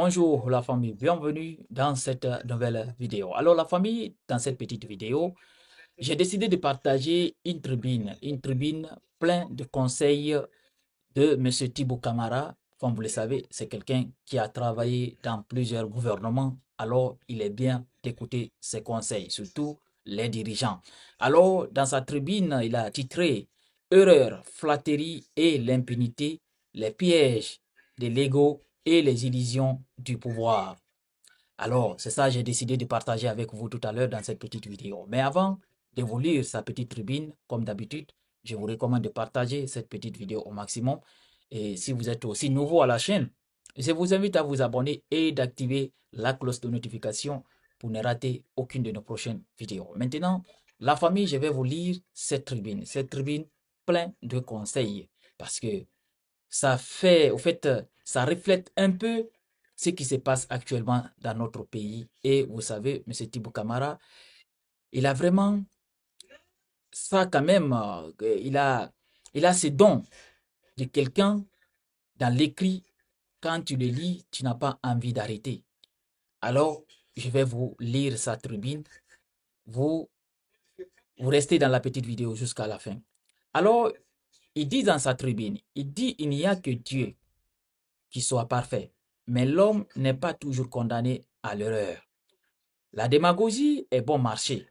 Bonjour la famille, bienvenue dans cette nouvelle vidéo. Alors la famille, dans cette petite vidéo, j'ai décidé de partager une tribune pleine de conseils de Monsieur Thibaut Camara. Comme vous le savez, c'est quelqu'un qui a travaillé dans plusieurs gouvernements, alors il est bien d'écouter ses conseils, surtout les dirigeants. Alors dans sa tribune, il a titré Erreur, flatterie et l'impunité, les pièges de l'ego et les illusions du pouvoir. Alors, c'est ça, j'ai décidé de partager avec vous tout à l'heure dans cette petite vidéo. Mais avant de vous lire sa petite tribune, comme d'habitude, je vous recommande de partager cette petite vidéo au maximum. Et si vous êtes aussi nouveau à la chaîne, je vous invite à vous abonner et d'activer la cloche de notification pour ne rater aucune de nos prochaines vidéos. Maintenant, la famille, je vais vous lire cette tribune pleine de conseils, parce que ça fait, au fait, ça reflète un peu ce qui se passe actuellement dans notre pays. Et vous savez, M. Thibaut Camara, il a vraiment ça quand même, il a ce don de quelqu'un dans l'écrit. Quand tu le lis, tu n'as pas envie d'arrêter. Alors, je vais vous lire sa tribune. Vous, vous restez dans la petite vidéo jusqu'à la fin. Alors, il dit dans sa tribune, il dit, il n'y a que Dieu qui soit parfait. Mais l'homme n'est pas toujours condamné à l'erreur. La démagogie est bon marché,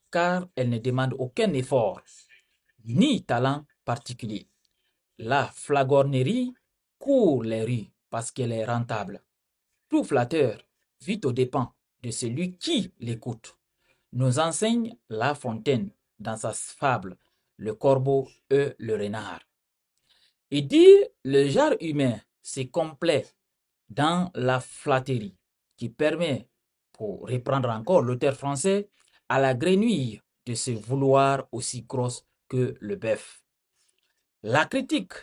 car elle ne demande aucun effort, ni talent particulier. La flagornerie court les rues parce qu'elle est rentable. Tout flatteur vit aux dépens de celui qui l'écoute. Nous enseigne La Fontaine dans sa fable Le corbeau et le renard. Il dit le genre humain se complaît dans la flatterie qui permet, pour reprendre encore l'auteur français, à la grenouille de se vouloir aussi grosse que le bœuf. La critique,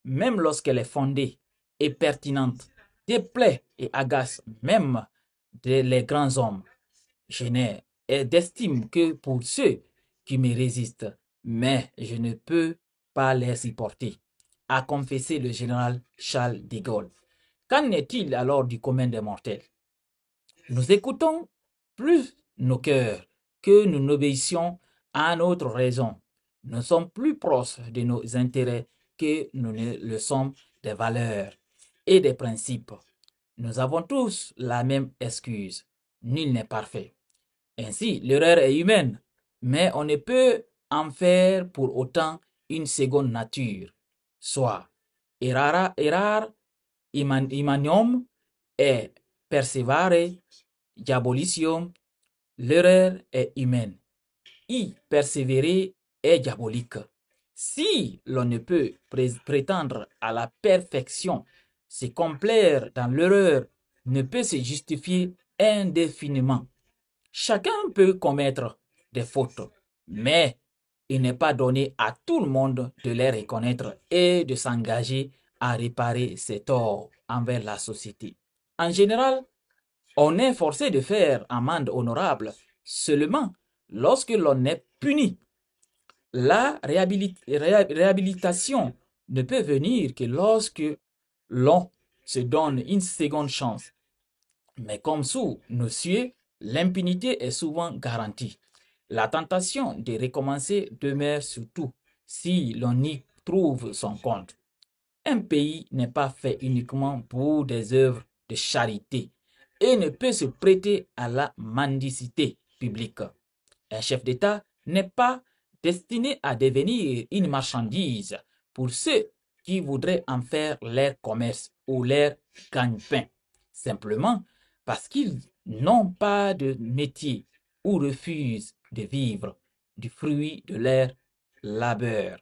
même lorsqu'elle est fondée et pertinente, déplaît et agace même les grands hommes. Je n'ai d'estime que pour ceux qui me résistent, mais je ne peux pas les supporter, a confessé le général Charles de Gaulle. Qu'en est-il alors du commun des mortels? Nous écoutons plus nos cœurs que nous n'obéissions à notre raison. Nous sommes plus proches de nos intérêts que nous ne le sommes des valeurs et des principes. Nous avons tous la même excuse. Nul n'est parfait. Ainsi, l'erreur est humaine, mais on ne peut en faire pour autant une seconde nature. Soit errar imanium et perseverare diabolicium, l'erreur est humaine. Y persévérer est diabolique. Si l'on ne peut prétendre à la perfection, se complaire dans l'erreur ne peut se justifier indéfiniment. Chacun peut commettre des fautes, mais il n'est pas donné à tout le monde de les reconnaître et de s'engager à réparer ses torts envers la société. En général, on est forcé de faire amende honorable seulement lorsque l'on est puni. La réhabilitation ne peut venir que lorsque l'on se donne une seconde chance. Mais comme sous nos cieux, l'impunité est souvent garantie. La tentation de recommencer demeure surtout si l'on y trouve son compte. Un pays n'est pas fait uniquement pour des œuvres de charité et ne peut se prêter à la mendicité publique. Un chef d'État n'est pas destiné à devenir une marchandise pour ceux qui voudraient en faire leur commerce ou leur gagne-pain, simplement parce qu'ils n'ont pas de métier ou refusent de vivre du fruit de leur labeur.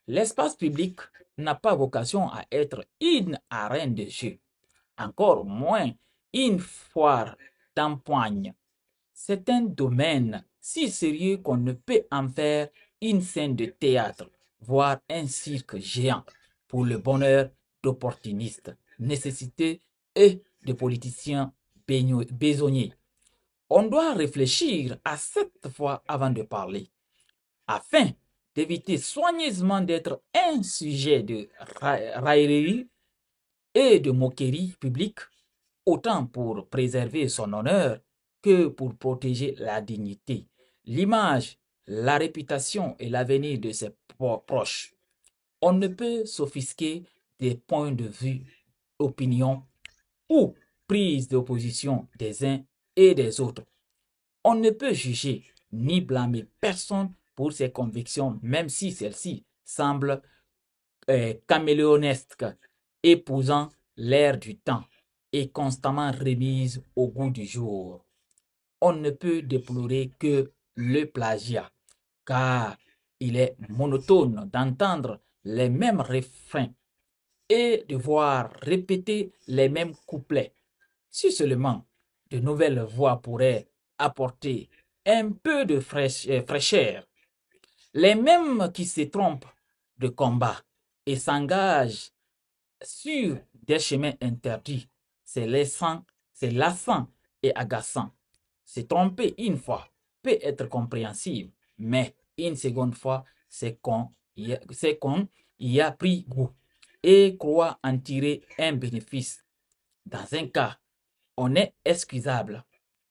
L'espace public n'a pas vocation à être une arène de jeu, encore moins une foire d'empoigne. C'est un domaine si sérieux qu'on ne peut en faire une scène de théâtre, voire un cirque géant, pour le bonheur d'opportunistes, nécessités et de politiciens besogniers. On doit réfléchir à cette fois avant de parler, afin d'éviter soigneusement d'être un sujet de raillerie et de moquerie publique. autant pour préserver son honneur que pour protéger la dignité, l'image, la réputation et l'avenir de ses proches. On ne peut s'offusquer des points de vue, opinions ou prises d'opposition des uns et des autres. On ne peut juger ni blâmer personne pour ses convictions, même si celles-ci semblent caméléonesques, épousant l'air du temps et constamment remises au goût du jour. On ne peut déplorer que le plagiat, car il est monotone d'entendre les mêmes refrains et de voir répéter les mêmes couplets. Si seulement de nouvelles voix pourraient apporter un peu de fraîcheur, les mêmes qui se trompent de combat et s'engagent sur des chemins interdits, c'est lassant et agaçant. Se tromper une fois peut être compréhensible, mais une seconde fois, c'est qu'on y a pris goût et croit en tirer un bénéfice. Dans un cas, on est excusable.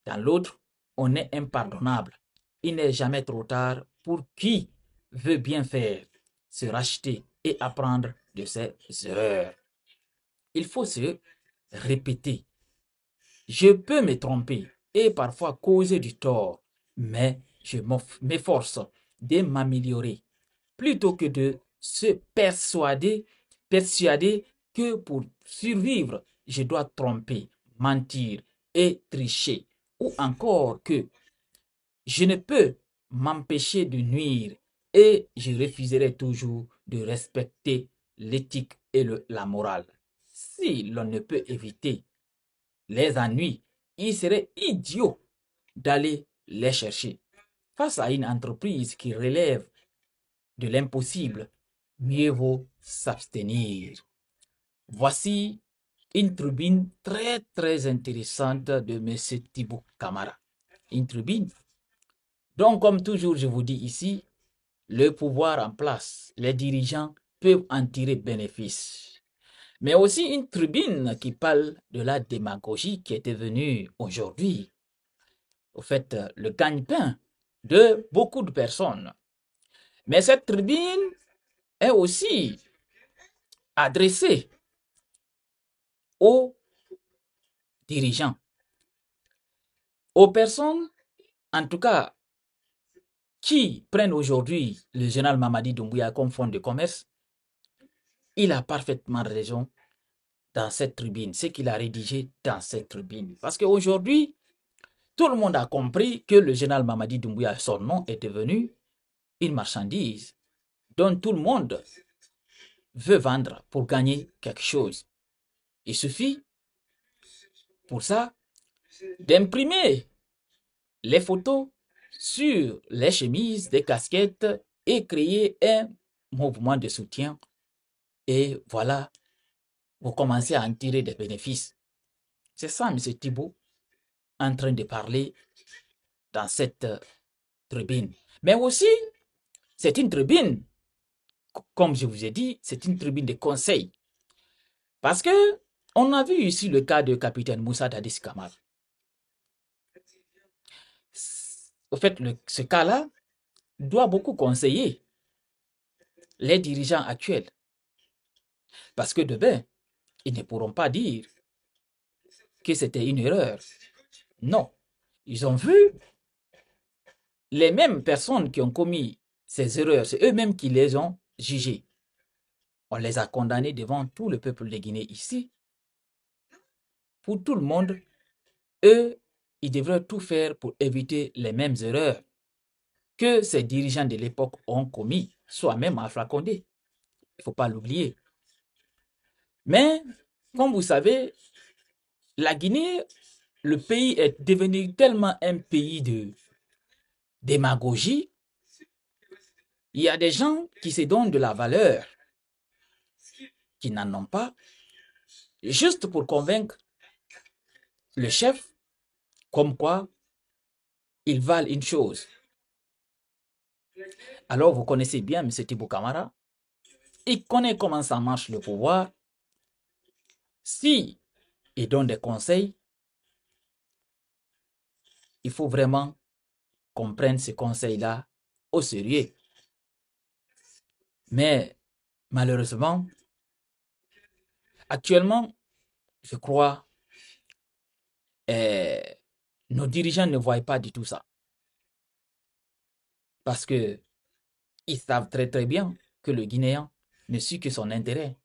Dans l'autre, on est impardonnable. Il n'est jamais trop tard pour qui veut bien faire, se racheter et apprendre de ses erreurs. Il faut se répéter. Je peux me tromper et parfois causer du tort, mais je m'efforce de m'améliorer plutôt que de se persuader que pour survivre, je dois tromper, mentir et tricher, ou encore que je ne peux m'empêcher de nuire et je refuserai toujours de respecter l'éthique et la morale. Si l'on ne peut éviter les ennuis, il serait idiot d'aller les chercher. Face à une entreprise qui relève de l'impossible, mieux vaut s'abstenir. Voici une tribune très intéressante de M. Thibaut Camara. Une tribune. Donc, comme toujours, je vous dis ici, le pouvoir en place, les dirigeants peuvent en tirer bénéfice. Mais aussi une tribune qui parle de la démagogie qui est devenue aujourd'hui, au fait, le gagne-pain de beaucoup de personnes. Mais cette tribune est aussi adressée aux dirigeants, aux personnes, en tout cas, qui prennent aujourd'hui le général Mamadi Doumbouya comme fonds de commerce. Il a parfaitement raison dans cette tribune, ce qu'il a rédigé dans cette tribune. Parce qu'aujourd'hui, tout le monde a compris que le général Mamadi Doumbouya, son nom, est devenu une marchandise dont tout le monde veut vendre pour gagner quelque chose. Il suffit pour ça d'imprimer les photos sur les chemises, des casquettes et créer un mouvement de soutien. Et voilà, vous commencez à en tirer des bénéfices. C'est ça, M. Thibaut, en train de parler dans cette tribune. Mais aussi, c'est une tribune, comme je vous ai dit, c'est une tribune de conseil. Parce que on a vu ici le cas de capitaine Moussa Dadis Kamara. Au fait, ce cas-là doit beaucoup conseiller les dirigeants actuels. Parce que demain, ils ne pourront pas dire que c'était une erreur. Non. Ils ont vu les mêmes personnes qui ont commis ces erreurs, c'est eux-mêmes qui les ont jugés. On les a condamnés devant tout le peuple de Guinée ici. Pour tout le monde, eux, ils devraient tout faire pour éviter les mêmes erreurs que ces dirigeants de l'époque ont commis, soit même Alpha Condé. Il ne faut pas l'oublier. Mais, comme vous savez, la Guinée, le pays est devenu tellement un pays de démagogie. Il y a des gens qui se donnent de la valeur, qui n'en ont pas, juste pour convaincre le chef, comme quoi ils valent une chose. Alors, vous connaissez bien M. Thibaut Camara. Il connaît comment ça marche le pouvoir. Si et donne des conseils, il faut vraiment qu'on prenne ces conseils-là au sérieux. Mais malheureusement, actuellement, je crois, nos dirigeants ne voient pas du tout ça. Parce que ils savent très très bien que le Guinéen ne suit que son intérêt.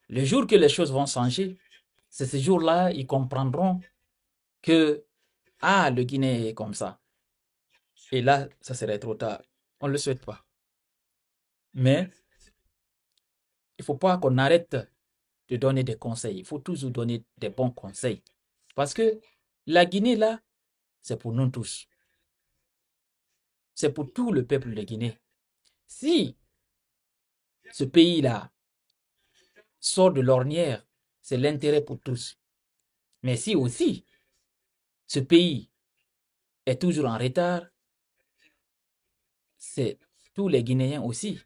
Le jour que les choses vont changer, c'est ce jour-là ils comprendront que ah, le Guinéen est comme ça. Et là, ça serait trop tard. On ne le souhaite pas. Mais il ne faut pas qu'on arrête de donner des conseils. Il faut toujours donner des bons conseils. Parce que la Guinée, là, c'est pour nous tous. C'est pour tout le peuple de Guinée. Si ce pays-là sort de l'ornière, c'est l'intérêt pour tous. Mais si aussi ce pays est toujours en retard, c'est tous les Guinéens aussi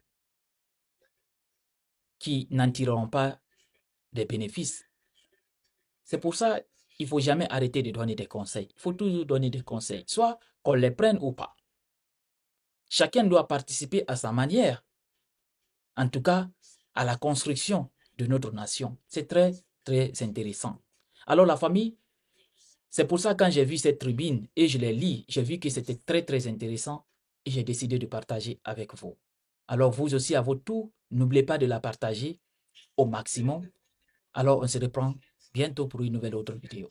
qui n'en tireront pas des bénéfices. C'est pour ça qu'il ne faut jamais arrêter de donner des conseils. Il faut toujours donner des conseils, soit qu'on les prenne ou pas. Chacun doit participer à sa manière, en tout cas à la construction de notre nation. C'est très, très intéressant. Alors la famille, c'est pour ça que quand j'ai vu cette tribune et je l'ai lu, j'ai vu que c'était très, très intéressant et j'ai décidé de partager avec vous. Alors vous aussi, à votre tour, n'oubliez pas de la partager au maximum. Alors on se reprend bientôt pour une nouvelle autre vidéo.